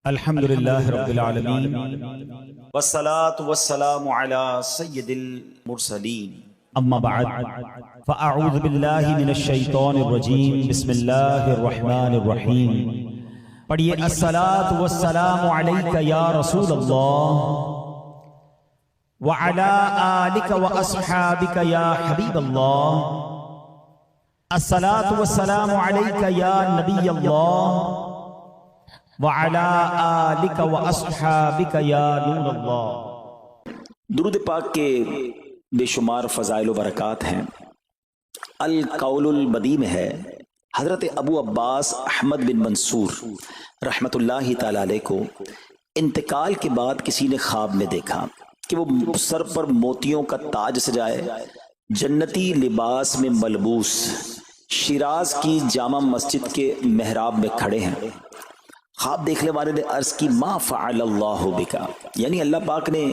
الحمدللہ رب العالمین والصلاة والسلام على سید المرسلین اما بعد فاعوذ باللہ من الشیطان الرجیم بسم اللہ الرحمن الرحیم پڑھیے الصلاة والسلام علیک یا رسول اللہ وعلى آلک واصحابک یا حبیب اللہ الصلاة والسلام علیک یا نبی اللہ وَعَلَىٰ آلِكَ وَأَصْحَابِكَ يَا نُورَ اللَّهِ۔ درود پاک کے بے شمار فضائل و برکات ہیں۔ القول البدی میں ہے حضرت ابو عباس احمد بن منصور رحمت اللہ تعالی علیہ کو انتقال کے بعد کسی نے خواب میں دیکھا کہ وہ سر پر موتیوں کا تاج سجائے، جنتی لباس میں ملبوس، شیراز کی جامع مسجد کے محراب میں کھڑے ہیں۔ خواب دیکھنے والے نے عرض کی ما فعل اللہ بکا، یعنی اللہ پاک نے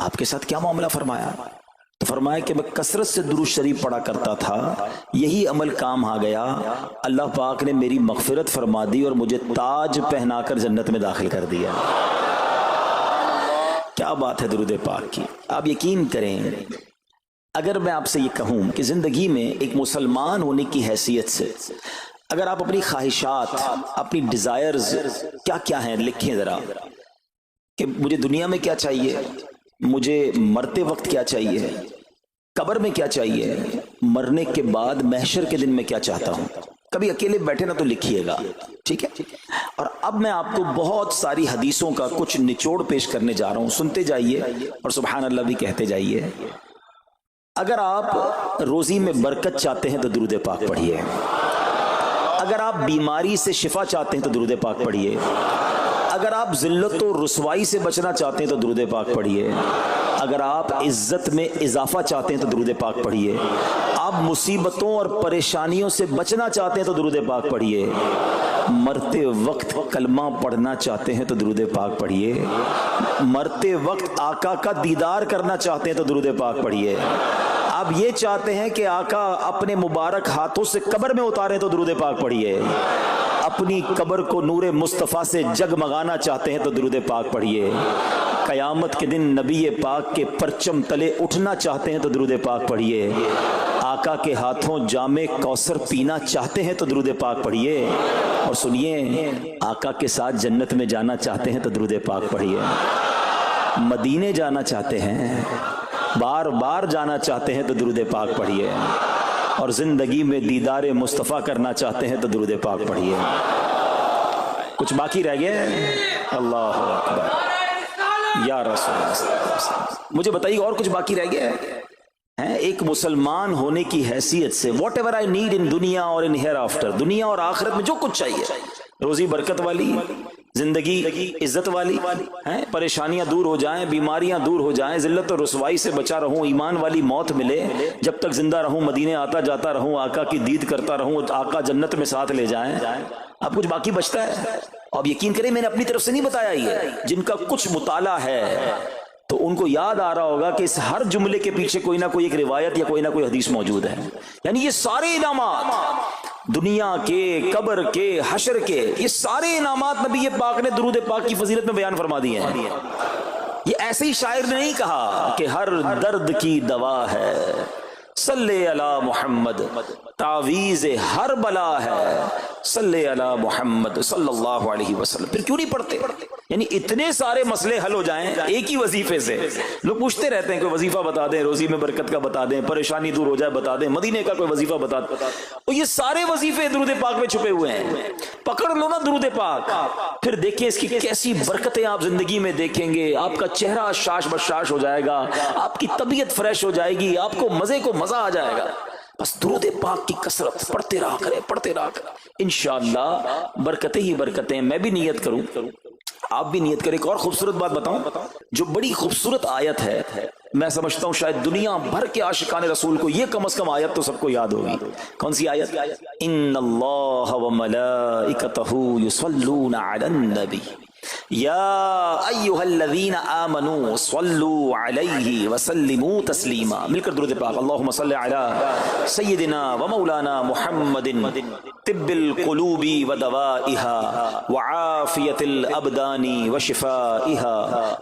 آپ کے ساتھ کیا معاملہ فرمایا؟ تو فرمایا کہ میں کثرت سے درود شریف پڑھا کرتا تھا، یہی عمل کام آ گیا، اللہ پاک نے میری مغفرت فرما دی اور مجھے تاج پہنا کر جنت میں داخل کر دیا۔ کیا بات ہے درود پاک کی! آپ یقین کریں، اگر میں آپ سے یہ کہوں کہ زندگی میں ایک مسلمان ہونے کی حیثیت سے اگر آپ اپنی خواہشات، اپنی ڈیزائرز کیا کیا ہیں لکھیں ذرا، کہ مجھے دنیا میں کیا چاہیے، مجھے مرتے وقت کیا چاہیے، قبر میں کیا چاہیے، مرنے کے بعد محشر کے دن میں کیا چاہتا ہوں، کبھی اکیلے بیٹھے نا تو لکھیے گا، ٹھیک ہے؟ اور اب میں آپ کو بہت ساری حدیثوں کا کچھ نچوڑ پیش کرنے جا رہا ہوں، سنتے جائیے اور سبحان اللہ بھی کہتے جائیے۔ اگر آپ روزی میں برکت چاہتے ہیں تو درود پاک پڑھیے، اگر آپ بیماری سے شفا چاہتے ہیں تو درود پاک پڑھیے، اگر آپ ذلت و رسوائی سے بچنا چاہتے ہیں تو درود پاک پڑھیے، اگر آپ عزت میں اضافہ چاہتے ہیں تو درود پاک پڑھیے، آپ مصیبتوں اور پریشانیوں سے بچنا چاہتے ہیں تو درود پاک پڑھیے، مرتے وقت کلمہ پڑھنا چاہتے ہیں تو درود پاک پڑھیے، مرتے وقت آقا کا دیدار کرنا چاہتے ہیں تو درود پاک پڑھیے، آپ یہ چاہتے ہیں کہ آقا اپنے مبارک ہاتھوں سے قبر میں اتارے تو درود پاک پڑھیے، اپنی قبر کو نور مصطفیٰ سے جگمگانا چاہتے ہیں تو درود پاک پڑھیے، قیامت کے دن نبی پاک کے پرچم تلے اٹھنا چاہتے ہیں تو درود پاک پڑھیے، آقا کے ہاتھوں جام کوثر پینا چاہتے ہیں تو درود پاک پڑھیے، اور سنیے آقا کے ساتھ جنت میں جانا چاہتے ہیں تو درود پاک پڑھیے، مدینے جانا چاہتے ہیں، بار بار جانا چاہتے ہیں تو درود پاک پڑھیے، اور زندگی میں دیدار مصطفیٰ کرنا چاہتے ہیں تو درود پاک پڑھیے۔ کچھ باقی رہ گیا ہے؟ اللہ اکبر یا رسول اللہ، مجھے بتائیے اور کچھ باقی رہ گیا ہے؟ ایک مسلمان ہونے کی حیثیت سے what ever I need in دنیا اور ان ہیئر آفٹر، دنیا اور آخرت میں جو کچھ چاہیے، روزی برکت والی، زندگی عزت والی، پریشانیاں دور ہو جائیں، بیماریاں دور ہو جائیں، ذلت اور رسوائی سے بچا رہوں، ایمان والی موت ملے، جب تک زندہ رہوں مدینے آتا جاتا رہوں، آقا کی دید کرتا رہوں، آقا جنت میں ساتھ لے جائیں۔ اب کچھ باقی بچتا ہے؟ اب یقین کریں میں نے اپنی طرف سے نہیں بتایا، یہ جن کا کچھ مطالعہ ہے تو ان کو یاد آ رہا ہوگا کہ اس ہر جملے کے پیچھے کوئی نہ کوئی ایک روایت یا کوئی نہ کوئی حدیث موجود ہے، یعنی یہ سارے انعامات دنیا کے، قبر کے، حشر کے، یہ سارے انعامات نبی پاک نے درود پاک کی فضیلت میں بیان فرما دیے ہیں۔ یہ ایسے ہی شاعر نے نہیں کہا کہ ہر درد کی دوا ہے صلی علی محمد، تعویذ ہر بلا ہے صلی علی محمد صلی اللہ علیہ وسلم۔ پھر کیوں نہیں پڑھتے؟ یعنی اتنے سارے مسئلے حل ہو جائیں ایک ہی وظیفے سے۔ لوگ پوچھتے رہتے ہیں کوئی وظیفہ بتا دیں، روزی میں برکت کا بتا دیں، پریشانی دور ہو جائے بتا دیں، مدینے کا کوئی وظیفہ بتا دیں، اور یہ سارے وظیفے درود پاک میں چھپے ہوئے ہیں۔ پکڑ لو نا درود پاک، پھر دیکھیں اس کی کیسی برکتیں آپ زندگی میں دیکھیں گے، آپ کا چہرہ شاش بشاش ہو جائے گا، آپ کی طبیعت فریش ہو جائے گی، آپ کو مزے کو مزہ آ جائے گا۔ بس درود پاک کی کثرت پڑھتے رہا کریں، پڑھتے رہا کریں، انشاءاللہ برکتیں ہی برکتیں۔ میں بھی نیت کروں، آپ بھی نیت کریں۔ ایک اور خوبصورت بات بتاؤں، جو بڑی خوبصورت آیت ہے، میں سمجھتا ہوں شاید دنیا بھر کے عاشقان رسول کو یہ کم از کم آیت تو سب کو یاد ہوگی۔ کون سی آیت؟ ان اللہ وملائکتہ یصلون علی النبی یا ایھا الذین آمنوا صلوا علیہ وسلموا تسلیما۔ مل کر درود پاک، اللہم صل علی سیدنا و مولانا محمد طب القلوب ودوائها وعافية الأبدان وشفائها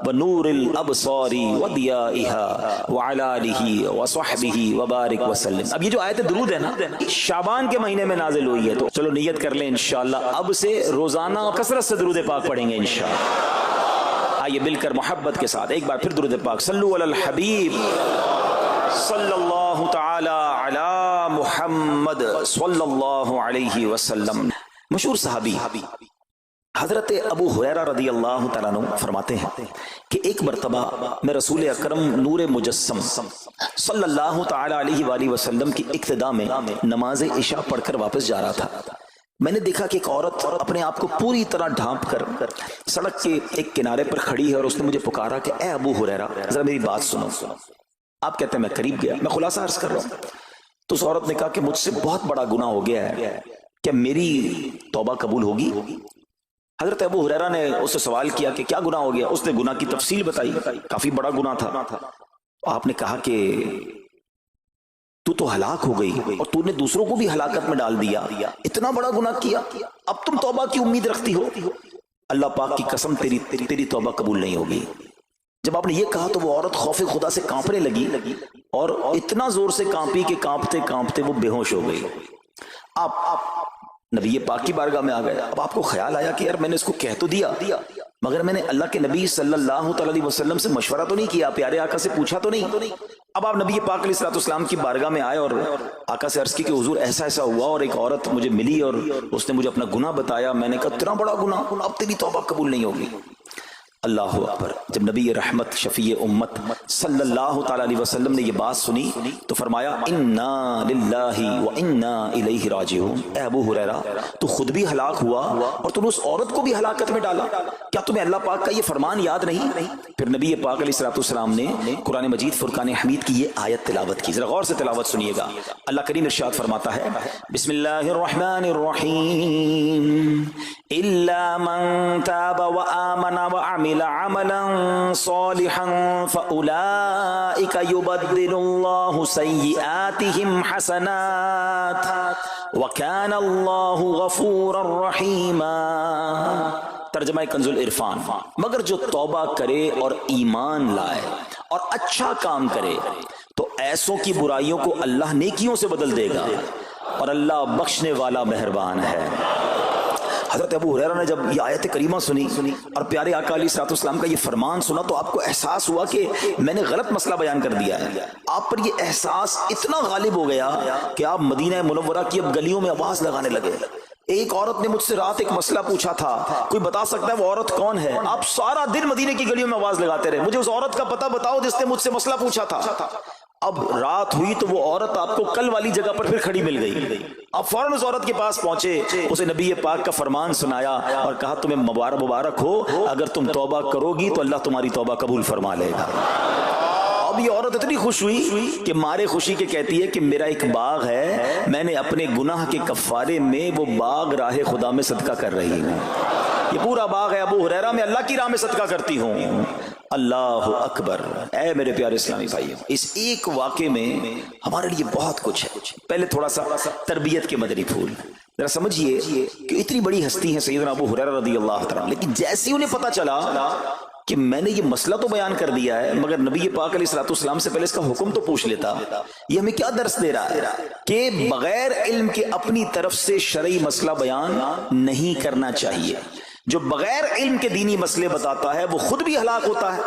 ونور الأبصار وضيائها وعلى آله وصحبه وبارك وسلم. اب یہ جو آیت درود ہے نا شعبان کے مہینے میں نازل ہوئی ہے، تو چلو نیت کر لیں انشاءاللہ اب سے روزانہ کثرت سے درود پاک پڑھیں گے انشاءاللہ. آئیے مل کر محبت کے ساتھ ایک بار پھر درود پاک صلو علی الحبیب صلی اللہ تعالی علی محمد صلی اللہ علیہ وسلم. مشہور صحابی حضرت ابو ہریرہ رضی اللہ تعالیٰ عنہ فرماتے ہیں کہ ایک مرتبہ میں رسول اکرم نور مجسم صلی اللہ تعالی علیہ وآلہ وسلم کی اقتداء میں نماز عشاء پڑھ کر واپس جا رہا تھا. میں نے دیکھا کہ ایک عورت اپنے آپ کو پوری طرح ڈھانپ کر سڑک کے ایک کنارے پر کھڑی ہے اور اس نے مجھے پکارا کہ اے ابو ہریرہ ذرا میری بات سنو. آپ کہتے ہیں میں قریب گیا، میں خلاصہ عرض کر رہا ہوں. تو اس عورت نے کہا کہ مجھ سے بہت بڑا گناہ ہو گیا ہے، کیا میری توبہ قبول ہوگی؟ حضرت ابو ہریرہ نے اس سے سوال کیا کہ کیا گناہ ہو گیا؟ اس نے گناہ کی تفصیل بتائی، کافی بڑا گناہ تھا. آپ نے کہا کہ تو ہلاک ہو گئی اور تو نے دوسروں کو بھی ہلاکت میں ڈال دیا، اتنا بڑا گناہ کیا، اب تم توبہ کی امید رکھتی ہو؟ اللہ پاک کی قسم تیری توبہ قبول نہیں ہوگی. جب آپ نے یہ کہا تو وہ عورت خوف خدا سے کانپنے لگی اور اتنا زور سے کانپی کہ کانپتے کانپتے وہ بے ہوش ہو گئی. آپ نبی پاک کی بارگاہ میں آ گئے. اب آپ کو خیال آیا کہ یار میں نے اس کو کہہ تو دیا مگر میں نے اللہ کے نبی صلی اللہ علیہ وسلم سے مشورہ تو نہیں کیا، پیارے آقا سے پوچھا تو نہیں. اب آپ نبی پاک علیہ السلام کی بارگاہ میں آئے اور آقا سے عرض کی کہ حضور ایسا ایسا ہوا اور ایک عورت مجھے ملی اور اس نے مجھے اپنا گناہ بتایا. میں نے کہا اتنا بڑا گناہ، اب تیری توبہ قبول نہیں ہوگی. اللہ اکبر. جب نبی رحمت شفیع امت صلی اللہ تعالی علیہ وسلم نے یہ بات سنی تو فرمایا انا للہ و انا الیہ راجعون. اے ابو ہریرہ تو خود بھی ہلاک ہوا اور تم نے اس عورت کو بھی ہلاکت میں ڈالا، کیا تمہیں اللہ پاک کا یہ فرمان یاد نہیں؟ پھر نبی پاک علیہ السلام نے قرآن مجید فرقان حمید کی یہ آیت تلاوت کی. ذرا غور سے تلاوت سنیے گا. اللہ کریم ارشاد فرماتا ہے بسم اللہ الرحمن الرحیم الا من تاب وآمن وعمل عملا صالحا فأولئك يبدل الله سيئاتهم حسنات وكان الله غفورا رحيما. ترجمہ کنز العرفان. مگر جو توبہ کرے اور ایمان لائے اور اچھا کام کرے تو ایسوں کی برائیوں کو اللہ نیکیوں سے بدل دے گا اور اللہ بخشنے والا مہربان ہے. حضرت ابو ہریرہ نے جب یہ آیت کریمہ سنی اور پیارے آقا علیہ السلام کا یہ فرمان سنا تو آپ کو احساس ہوا کہ میں نے غلط مسئلہ بیان کر دیا ہے. آپ پر یہ احساس اتنا غالب ہو گیا کہ آپ مدینہ منورہ کی اب گلیوں میں آواز لگانے لگے. ایک عورت نے مجھ سے رات ایک مسئلہ پوچھا تھا، کوئی بتا سکتا ہے وہ عورت کون ہے؟ آپ سارا دن مدینے کی گلیوں میں آواز لگاتے رہے مجھے اس عورت کا پتہ بتاؤ جس نے مجھ سے مسئلہ پوچھا تھا. اب رات ہوئی تو وہ عورت آپ کو کل والی جگہ پر پھر کھڑی مل گئی. آپ فوراً اس عورت کے پاس پہنچے، اسے نبی پاک کا فرمان سنایا اور کہا تمہیں مبارک ہو، اگر تم توبہ کرو گی تو اللہ تمہاری توبہ قبول فرما لے گا. اب یہ عورت اتنی خوش ہوئی کہ مارے خوشی کے کہتی ہے کہ میرا ایک باغ ہے، میں نے اپنے گناہ کے کفارے میں وہ باغ راہ خدا میں صدقہ کر رہی ہوں. یہ پورا باغ ہے ابو ہریرہ میں اللہ کی راہ میں صدقہ کرتی ہوں. اللہ اکبر. اے میرے پیارے اسلامی بھائیوں، اس ایک واقعے میں ہمارے لیے بہت کچھ ہے. پہلے تھوڑا سا تربیت کے مدنی پھول ذرا سمجھیے کہ اتنی بڑی ہستی ہے سیدنا ابو ہریرہ رضی اللہ تعالیٰ، لیکن جیسے انہیں پتا چلا کہ میں نے یہ مسئلہ تو بیان کر دیا ہے مگر نبی پاک علیہ السلام سے پہلے اس کا حکم تو پوچھ لیتا. یہ ہمیں کیا درس دے رہا ہے کہ بغیر علم کے اپنی طرف سے شرعی مسئلہ بیان نہیں کرنا چاہیے. جو بغیر علم کے دینی مسئلے بتاتا ہے وہ خود بھی ہلاک ہوتا ہے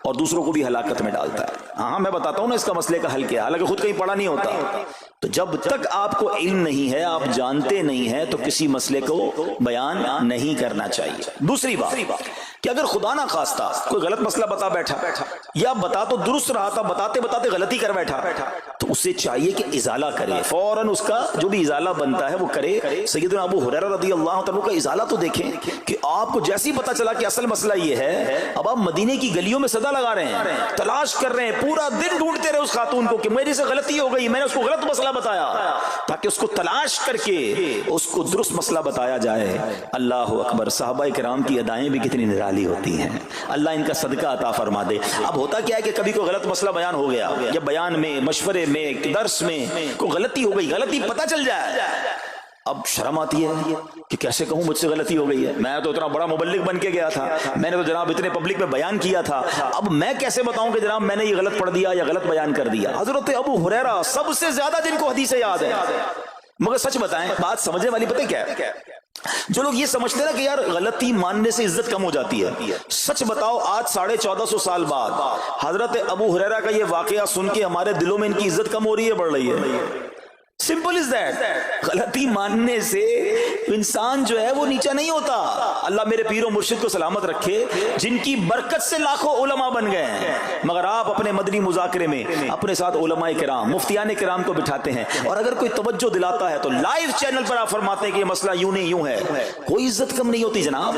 اور دوسروں کو بھی ہلاکت میں ڈالتا ہے. ہاں میں بتاتا ہوں نا اس کا مسئلے کا حل کیا، حالانکہ خود کہیں پڑھا نہیں ہوتا. تو جب تک آپ کو علم نہیں ہے، آپ جانتے نہیں ہیں، تو کسی مسئلے کو بیان نہیں کرنا چاہیے. دوسری بات کہ اگر خدا نہ خواستہ کوئی غلط مسئلہ بتا بیٹھا یا بتا تو درست رہا تھا، بتاتے بتاتے غلطی کر بیٹھا، تو اسے چاہیے کہ ازالہ کرے، فوراً اس کا جو بھی ازالہ بنتا ہے وہ کرے. سیدنا ابو ہریرہ رضی اللہ عنہ کا ازالہ تو دیکھیں کہ آپ کو جیسے ہی پتا چلا کہ اصل مسئلہ یہ ہے، اب آپ مدینے کی گلیوں میں صدا لگا رہے ہیں، تلاش کر رہے ہیں، پورا دن ڈھونڈتے رہے اس خاتون کو کہ میری سے غلطی ہو گئی، میں نے اس کو غلط مسئلہ بتایا، تاکہ اس کو تلاش کر کے اس کو درست مسئلہ بتایا جائے. اللہ اکبر. صحابہ کرام کی ادائیں بھی کتنی نرالی ہوتی ہیں، اللہ ان کا صدقہ عطا فرما دے. اب ہوتا کیا ہے کہ کبھی کوئی غلط مسئلہ بیان ہو گیا یا بیان میں، مشورے میں، درس میں کوئی غلطی ہو گئی، غلطی پتہ چل جائے اب شرم آتی ہے کہ کیسے کہوں مجھ سے غلطی ہو گئی ہے، میں تو اتنا بڑا مبلغ بن کے گیا تھا، میں نے تو جناب اتنے پبلک میں بیان کیا تھا، اب میں کیسے بتاؤں کہ جناب میں نے یہ غلط پڑھ دیا یا غلط بیان کر دیا۔ حضرت ابو ہریرہ سب سے زیادہ جن کو حدیثیں یاد ہے، مگر سچ بتائیں بات سمجھنے والی پتہ کیا ہے؟ جو لوگ یہ سمجھتے ہیں نا کہ یار غلطی ماننے سے عزت کم ہو جاتی ہے، سچ بتاؤ آج 1450 سال بعد حضرت ابو ہریرہ کا یہ واقعہ سن کے ہمارے دلوں میں ان کی عزت کم ہو رہی ہے، بڑھ رہی ہے؟ Simple is that. غلطی ماننے سے انسان جو ہے وہ نیچا نہیں ہوتا۔ اللہ میرے پیر و مرشد کو سلامت رکھے، جن کی برکت سے لاکھوں علماء بن گئے ہیں، مگر آپ اپنے مدنی مذاکرے میں اپنے ساتھ علماء کرام مفتیان کرام کو بٹھاتے ہیں، اور اگر کوئی توجہ دلاتا ہے تو لائیو چینل پر آپ فرماتے ہیں کہ یہ مسئلہ یوں نہیں یوں ہے، کوئی عزت کم نہیں ہوتی جناب۔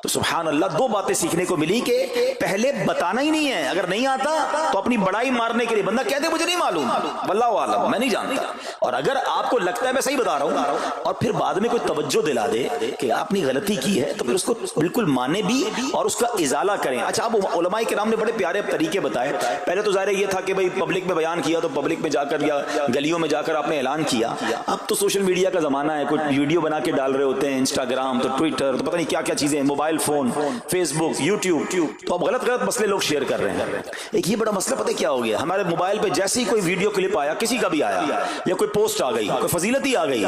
تو سبحان اللہ، دو باتیں سیکھنے کو ملی کہ پہلے بتانا ہی نہیں ہے، اگر نہیں آتا تو اپنی بڑائی مارنے کے لیے بندہ کہتے مجھے نہیں معلوم، واللہ عالم میں نہیں جانتا، اور اگر آپ کو لگتا ہے میں صحیح بتا رہا ہوں اور پھر بعد میں کوئی توجہ دلا دے کہ آپ نے غلطی کی ہے تو پھر اس کو بالکل مانے بھی اور اس کا ازالہ کریں۔ اچھا، اب علماء کرام نے بڑے پیارے طریقے بتائے۔ پہلے تو ظاہر یہ تھا کہ بھئی پبلک میں بیان کیا تو پبلک میں جا کر یا گلیوں میں جا کر آپ نے اعلان کیا، اب تو سوشل میڈیا کا زمانہ ہے، کچھ ویڈیو بنا کے ڈال رہے ہوتے ہیں، انسٹاگرام تو ٹویٹر تو پتہ نہیں کیا کیا چیزیں، موبائل فون، فیس بک، یوٹیوب، تو اب غلط غلط مسئلے لوگ شیئر کر رہے ہیں۔ ایک یہ بڑا مسئلہ پتہ کیا ہو گیا، ہمارے موبائل پہ جیسے ہی کوئی ویڈیو کلپ آیا، کسی کا بھی آیا یا کوئی پوسٹ آ گئی، کوئی فضیلت ہی آ گئی،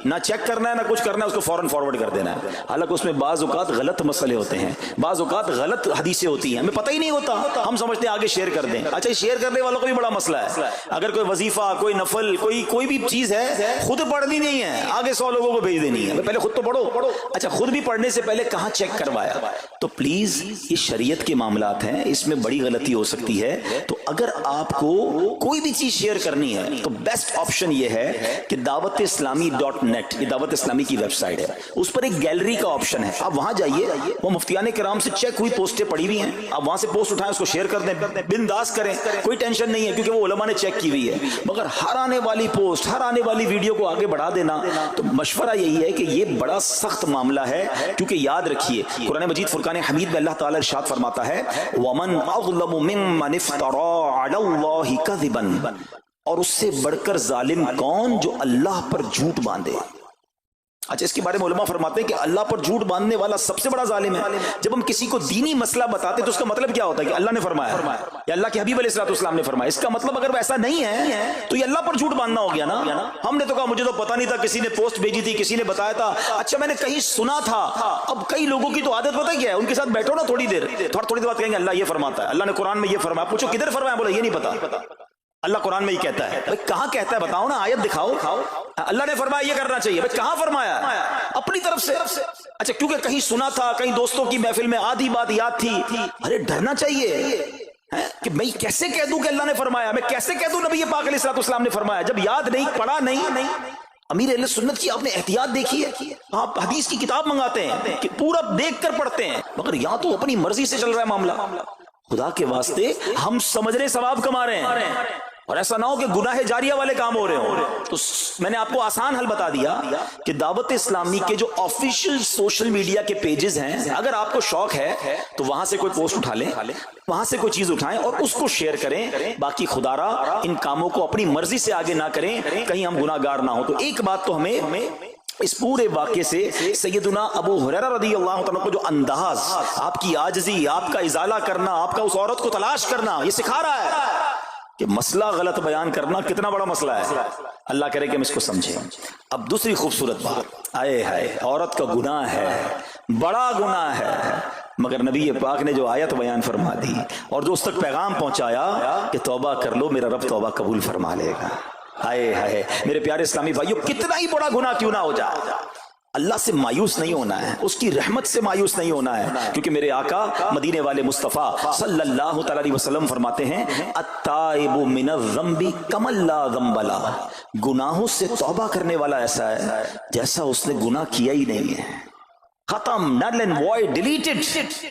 نہ چیک کرنا ہے نہ کچھ کرنا ہے، اس کو فوراً فارورڈ کر دینا ہے۔ حالانکہ اس میں بعض اوقات غلط مسئلے ہوتے ہیں، بعض اوقات غلط حدیثیں ہوتی ہیں، ہمیں پتہ ہی نہیں ہوتا، ہم سمجھتے ہیں آگے شیئر کر دیں۔ اچھا، شیئر کرنے والوں کا بھی بڑا مسئلہ ہے، اگر کوئی وظیفہ، کوئی نفل، کوئی بھی چیز ہے، خود پڑھنی نہیں ہے، آگے 100 لوگوں کو بھیج دینی ہے، پہلے خود تو پڑھو۔ اچھا، خود بھی پڑھنے سے پہلے کہاں چیک کروایا؟ تو پلیز یہ شریعت کے معاملات ہیں، اس میں بڑی غلطی ہو سکتی ہے۔ تو اگر آپ کو کوئی بھی چیز شیئر کرنی ہے تو بیسٹ آپشن یہ ہے کہ dawat-islami.net، یہ دعوت اسلامی کی ویب سائٹ ہے، اس پر ایک گیلری کا آپشن ہے، آپ وہاں جائیے، وہ مفتیان کرام سے چیک ہوئی پوسٹیں پڑی ہوئی ہیں، آپ وہاں سے پوسٹ اٹھائیں، اس کو شیئر کر دیں، بنداز کریں، کوئی ٹینشن نہیں ہے، کیونکہ وہ علماء نے چیک کی ہوئی ہے۔ مگر ہر آنے والی پوسٹ، ہر آنے والی ویڈیو کو آگے بڑھا دینا، تو مشورہ یہی ہے کہ یہ بڑا سخت معاملہ ہے، کیونکہ یاد رکھیے قرآن مجید فرقان حمید میں اللہ تعالیٰ ارشاد فرماتا ہے وَمَنْ أَظْلَمُ مِمَّنِ افْتَرَىٰ عَلَى اللَّهِ كَذِبًا، اور اس سے بڑھ کر ظالم کون جو اللہ پر جھوٹ باندھے۔ اچھا، اس کے بارے میں علماء فرماتے ہیں کہ اللہ پر جھوٹ باندھنے والا سب سے بڑا ظالم ہے۔ جب ہم کسی کو دینی مسئلہ بتاتے تو اس کا مطلب کیا ہوتا ہے کہ اللہ نے فرمایا یا اللہ کے حبیب علیہ السلام نے فرمایا، اس کا مطلب اگر ایسا نہیں ہے تو یہ اللہ پر جھوٹ باندھنا ہو گیا نا۔ ہم نے تو کہا مجھے تو پتہ نہیں تھا، کسی نے پوسٹ بھیجی تھی، کسی نے بتایا تھا، اچھا میں نے کہیں سنا تھا۔ اب کئی لوگوں کی تو عادت پتہ کیا ہے، ان کے ساتھ بیٹھو نا تھوڑی دیر بعد کہیں گے اللہ یہ فرماتا ہے، اللہ نے قرآن میں یہ فرمایا، پوچھو کدھر فرمایا، بولے یہ نہیں پتا، اللہ قرآن میں یہ کہتا ہے۔ کہاں کہتا ہے بتاؤ نا، آیت دکھاؤ، اللہ نے فرمایا یہ کرنا چاہیے، کہاں فرمایا؟ اپنی طرف سے۔ اچھا، کیونکہ کہیں سنا تھا، کہیں دوستوں کی محفل میں آدھی بات یاد تھی، ارے ڈرنا چاہیے کہ میں کیسے کہہ دوں کہ اللہ نے فرمایا، میں کیسے کہہ دوں نبی پاک علیہ السلام نے فرمایا، جب یاد نہیں، پڑھا نہیں۔ امیر اہل سنت کی آپ نے احتیاط دیکھی ہے، آپ حدیث کی کتاب منگاتے ہیں کہ پورا دیکھ کر پڑھتے ہیں، مگر یہاں تو اپنی مرضی سے چل رہا ہے معاملہ۔ خدا کے واسطے ہم سمجھ رہے ثواب کما رہے ہیں، اور ایسا نہ ہو کہ گناہ جاریہ والے کام ہو رہے ہوں۔ تو میں نے آپ کو آسان حل بتا دیا کہ دعوت اسلامی کے جو آفیشیل سوشل میڈیا کے پیجز ہیں، اگر آپ کو شوق ہے تو وہاں سے کوئی پوسٹ اٹھا لیں، وہاں سے کوئی چیز اٹھائیں اور اس کو شیئر کریں۔ باقی خدا را ان کاموں کو اپنی مرضی سے آگے نہ کریں، کہیں ہم گناہ گار نہ ہوں۔ تو ایک بات تو ہمیں اس پورے واقعے سے سیدنا ابو ہریرہ رضی اللہ تعالیٰ کو جو انداز، آپ کی عاجزی، آپ کا ازالہ کرنا، آپ کا اس عورت کو تلاش کرنا، یہ سکھا رہا ہے کہ مسئلہ غلط بیان کرنا کتنا بڑا مسئلہ ہے۔ اللہ کرے کہ ہم اس کو سمجھیں۔ اب دوسری خوبصورت بات، آئے ہائے، عورت کا گناہ ہے، بڑا گناہ ہے، مگر نبی پاک نے جو آیت بیان فرما دی اور جو اس تک پیغام پہنچایا کہ توبہ کر لو، میرا رب توبہ قبول فرما لے گا۔ آئے ہائے میرے پیارے اسلامی بھائیو، کتنا ہی بڑا گناہ کیوں نہ ہو جائے، اللہ سے مایوس نہیں ہونا ہے، اس کی رحمت سے مایوس نہیں ہونا ہے، کیونکہ میرے آقا مدینے والے مصطفیٰ صلی اللہ تعالی علیہ وسلم فرماتے ہیں التائب من الذنب کمن لا ذنب لہ، گناہوں سے توبہ کرنے والا ایسا ہے جیسا اس نے گناہ کیا ہی نہیں ہے، ختم، نل اینڈ وائڈ، ڈیلیٹڈ۔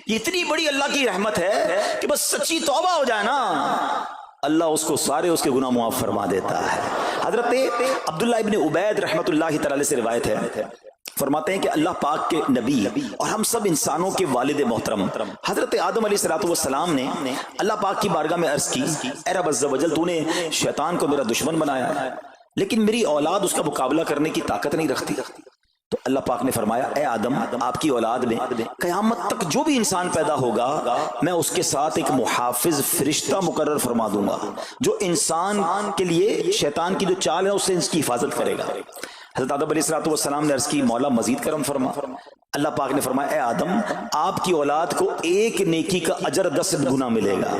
یہ اتنی بڑی اللہ کی رحمت ہے کہ بس سچی توبہ ہو جائے نا، اللہ اس کو سارے اس کے گناہ معاف فرما دیتا ہے۔ حضرت عبداللہ ابن عبید رحمت اللہ تعالی سے روایت ہے، فرماتے ہیں کہ اللہ پاک کے نبی اور ہم سب انسانوں کے والد محترم حضرت آدم علیہ السلام نے اللہ پاک کی بارگاہ میں عرض کی، اے رب عز و جل، تو نے شیطان کو میرا دشمن بنایا ہے، لیکن میری اولاد اس کا مقابلہ کرنے کی طاقت نہیں رکھتی، اللہ پاک نے فرمایا اے آدم آپ کی اولاد میں قیامت تک جو بھی انسان پیدا ہوگا میں اس کے ساتھ ایک محافظ فرشتہ مقرر فرما دوں گا جو انسان کے لیے شیطان کی جو چال ہے اس سے اس کی حفاظت کرے گا۔ حضرت آدم علیہ السلام نے عرض کی مولا مزید کرم فرما۔ اللہ پاک نے فرمایا اے آدم آپ کی اولاد کو ایک نیکی کا اجر 10 گنا ملے گا،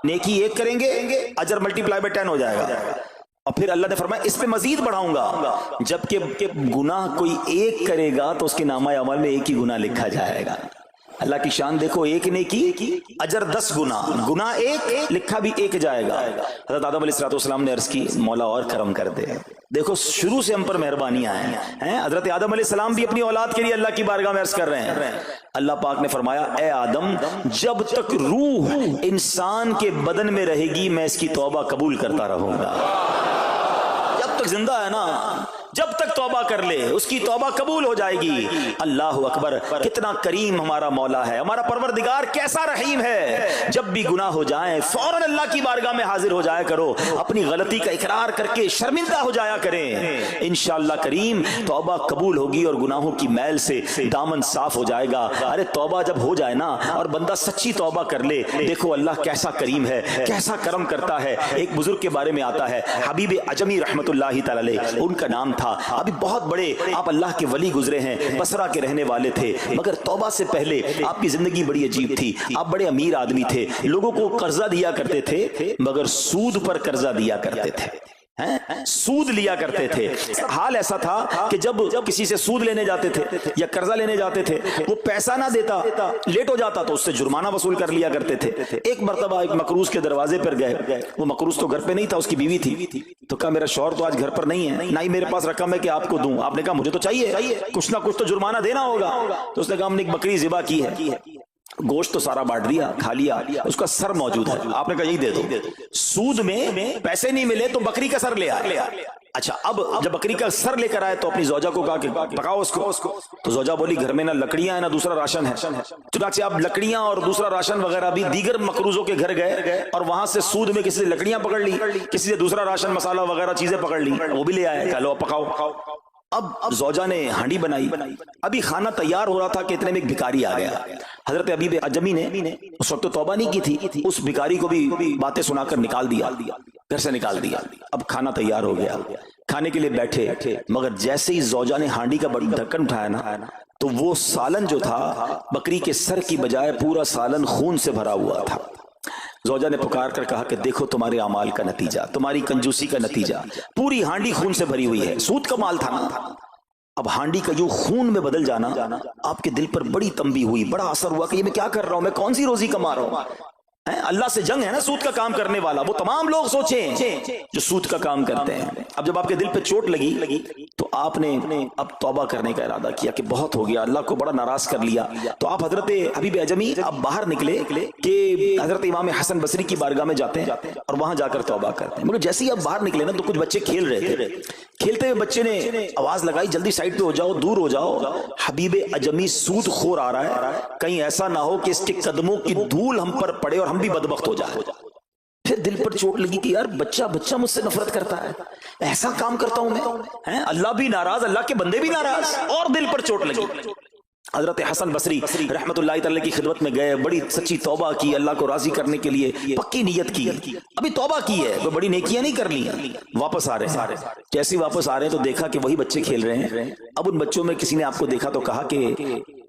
نیکی ایک کریں گے اجر ملٹیپلائی بائی 10 ہو جائے گا، اور پھر اللہ نے فرمایا اس پہ مزید بڑھاؤں گا، جبکہ گناہ کوئی ایک کرے گا تو اس کے نامہ عمل میں ایک ہی گناہ لکھا جائے گا۔ اللہ کی شان دیکھو، ایک نیکی اجر 10 گنا، گناہ ایک لکھا بھی ایک جائے گا۔ حضرت آدم علیہ السلام نے عرض کی مولا اور کرم کر دے، دیکھو شروع سے ہم پر مہربانیاں ہیں۔ حضرت آدم علیہ السلام بھی اپنی اولاد کے لیے اللہ کی بارگاہ میں عرض کر رہے ہیں۔ اللہ پاک نے فرمایا اے آدم جب تک روح انسان کے بدن میں رہے گی میں اس کی توبہ قبول کرتا رہوں گا۔ جب تک زندہ ہے نا، جب تک توبہ کر لے اس کی توبہ قبول ہو جائے گی۔ اللہ اکبر، کتنا کریم ہمارا مولا ہے، ہمارا پروردگار کیسا رحیم ہے۔ جب بھی گناہ ہو جائیں فوراً اللہ کی بارگاہ میں حاضر ہو جایا کرو، اپنی غلطی کا اقرار کر کے شرمندہ ہو جایا کریں، انشاءاللہ کریم توبہ قبول ہوگی اور گناہوں کی میل سے دامن صاف ہو جائے گا۔ ارے توبہ جب ہو جائے نا اور بندہ سچی توبہ کر لے، دیکھو اللہ کیسا کریم ہے، کیسا کرم کرتا ہے۔ ایک بزرگ کے بارے میں آتا ہے حبیب عجمی رحمت اللہ تعالی علیہ، ان کا نام تھا، ابھی بہت بڑے آپ اللہ کے ولی گزرے ہیں، بصرہ کے رہنے والے تھے، مگر توبہ سے پہلے آپ کی زندگی بڑی عجیب تھی۔ آپ بڑے امیر آدمی تھے، لوگوں کو قرضہ دیا کرتے تھے مگر سود پر قرضہ دیا کرتے تھے، سود لیا کرتے تھے۔ حال ایسا تھا کہ جب کسی سے سود لینے جاتے تھے یا قرضہ لینے جاتے تھے، وہ پیسہ نہ دیتا، لیٹ ہو جاتا تو اس سے جرمانہ وصول کر لیا کرتے تھے۔ ایک مرتبہ ایک مقروض کے دروازے پر گئے، وہ مقروض تو گھر پہ نہیں تھا، اس کی بیوی تھی، تو کہا میرا شوہر تو آج گھر پر نہیں ہے، نہ ہی میرے پاس رقم ہے کہ آپ کو دوں۔ آپ نے کہا مجھے تو چاہیے، کچھ نہ کچھ تو جرمانہ دینا ہوگا۔ تو اس نے کہا ہم نے ایک بکری ذبح کی ہے، گوشت تو سارا بانٹ دیا، کھا لیا، اس کا سر موجود ہے، آپ نے کہا یہی دے دو۔ سود میں پیسے نہیں ملے تو بکری کا سر لے آیا۔ اچھا اب جب بکری کا سر لے کر آئے تو اپنی زوجہ کو کہا کہ پکاؤ اس کو، تو زوجہ بولی گھر میں نہ لکڑیاں ہیں نہ دوسرا راشن ہے۔ چنانچہ اب لکڑیاں اور دوسرا راشن وغیرہ بھی دیگر مقروضوں کے گھر گئے اور وہاں سے سود میں کسی سے لکڑیاں پکڑ لی، کسی سے دوسرا راشن مسالہ وغیرہ چیزیں پکڑ لی، وہ بھی لے آئے، کہا لو پکاؤ۔ اب زوجہ نے ہانڈی بنائی، ابھی کھانا تیار ہو رہا تھا کہ اتنے میں ایک بھکاری آ گیا۔ حضرت حبیب عجمی نے اس وقت تو توبہ نہیں کی تھی، اس بھکاری کو بھی باتیں سنا کر نکال دیا، گھر سے نکال دیا۔ اب کھانا تیار ہو گیا، کھانے کے لیے بیٹھے، مگر جیسے ہی زوجہ نے ہانڈی کا ڈھکن اٹھایا نا تو وہ سالن جو تھا بکری کے سر کی بجائے پورا سالن خون سے بھرا ہوا تھا۔ زوجہ نے پکار کر کہا کہ دیکھو تمہارے اعمال کا نتیجہ، تمہاری کنجوسی کا نتیجہ، پوری ہانڈی خون سے بھری ہوئی ہے، سود کا مال تھا نا۔ اب ہانڈی کا جو خون میں بدل جانا آپ کے دل پر بڑی تنبیہ ہوئی، بڑا اثر ہوا کہ یہ میں کیا کر رہا ہوں، میں کون سی روزی کما رہا ہوں۔ اللہ سے جنگ ہے نا سود کا کام کرنے والا، وہ تمام لوگ سوچیں جو سود کا کام کرتے ہیں۔ اب جب آپ کے دل پہ چوٹ لگی تو آپ نے اب توبہ کرنے کا ارادہ کیا کہ بہت ہو گیا، اللہ کو بڑا ناراض کر لیا۔ تو آپ حضرت حبیب عجمی اب باہر نکلے کہ حضرت امام حسن بصری کی بارگاہ میں جاتے ہیں اور وہاں جا کر توبہ کرتے ہیں۔ مگر جیسے ہی آپ باہر نکلے نا تو کچھ بچے کھیل رہے تھے، کھیلتے ہوئے بچے نے آواز لگائی جلدی سائڈ پہ ہو جاؤ، دور ہو جاؤ، حبیب عجمی سود خور آ رہا ہے، کہیں ایسا نہ ہو کہ اس کے قدموں کی دھول ہم پر پڑے اور ہم بھی بدبخت ہو جائے۔ پھر دل پر چوٹ لگی کہ یار بچہ مجھ سے نفرت کرتا ہے، ایسا کام کرتا ہوں میں، اللہ بھی ناراض، اللہ کے بندے بھی ناراض، اور دل پر چوٹ لگی۔ حضرت حسن بصری رحمت اللہ تعالی کی خدمت میں گئے، بڑی سچی توبہ کی، اللہ کو راضی کرنے کے لیے پکی نیت کی، ابھی توبہ کی ہے، کوئی بڑی نیکیاں نہیں کر لی، واپس آ رہے ہیں۔ جیسے واپس آ رہے ہیں تو دیکھا کہ وہی بچے کھیل رہے ہیں۔ اب ان بچوں میں کسی نے آپ کو دیکھا تو کہا کہ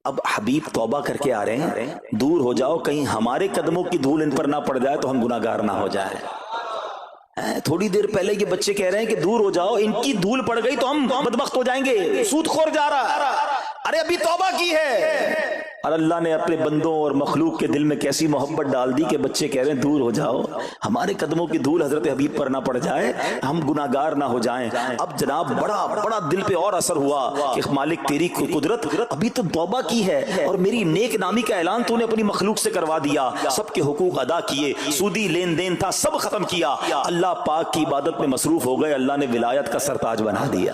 اب حبیب توبہ کر کے آ رہے ہیں، دور ہو جاؤ، کہیں ہمارے قدموں کی دھول ان پر نہ پڑ جائے تو ہم گناہ گار نہ ہو جائے۔ تھوڑی دیر پہلے یہ بچے کہہ رہے ہیں کہ دور ہو جاؤ، ان کی دھول پڑ گئی تو ہم بدبخت ہو جائیں گے، سود خور جا رہا، ارے ابھی توبہ کی ہے۔ اور اللہ نے اپنے بندوں اور مخلوق کے دل میں کیسی محبت ڈال دی کہ بچے کہہ رہے ہیں دور ہو جاؤ، ہمارے قدموں کی دھول حضرت حبیب پر نہ پڑ جائے، ہم گناہگار نہ ہو جائیں۔ اب جناب بڑا دل پہ اور اثر ہوا کہ مالک تیری قدرت، ابھی تو توبہ کی ہے اور میری نیک نامی کا اعلان تو نے اپنی مخلوق سے کروا دیا، سب کے حقوق ادا کیے، سودی لین دین تھا سب ختم کیا، اللہ پاک کی عبادت میں مصروف ہو گئے، اللہ نے ولایت کا سرتاج بنا دیا۔